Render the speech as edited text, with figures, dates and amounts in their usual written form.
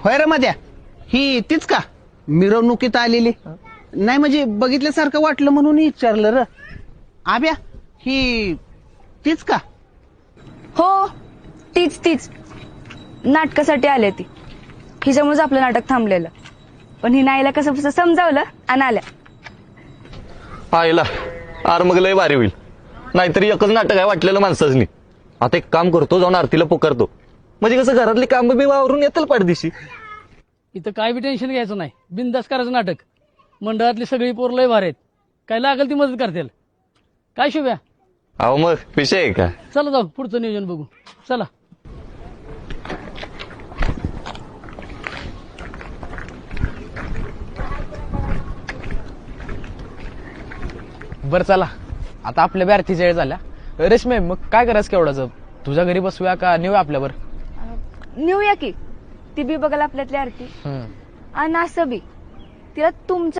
होय रे मध्या, ही तीच का मिरवणुकीत आलेली? नाही म्हणजे बघितल्यासारखं वाटलं म्हणून विचारलं र. आब्या, ही तीच का? हो, तीच तीच. नाटकासाठी आल्या ती. हिच्यामुळेच आपलं नाटक थांबलेलं. पण ही नाईला कसं समजावलं आणि आल्या. आईला आर मग लय भारी होईल. नाहीतरी एकच नाटक आहे वाटलेलं माणसाचनी. आता एक काम करतो, जाऊन आरतीला पुकारतो. म्हणजे कसं घरातली काम बी वावरून येतील पाठदिशी. इथं काय बी टेन्शन घ्यायचं नाही, बिनधास्त करायचं नाटक. मंडळातली सगळी पोरं लय भारी आहेत, काय लागेल ती मदत करतील. काय शुभ्या? अहो मग विषय आहे का? चला जाऊ पुढचं नियोजन बघू. चला. बरं चला, आता आपल्या बॅरतीच्या वेळ झाल्या. रेशमे, मग काय करायचं केवढाचं? तुझ्या घरी बसूया का नेऊया आपल्यावर? नेऊया की. ती बी बघायला आपल्यातली आरती. आणि असं बी तिला तुमच्या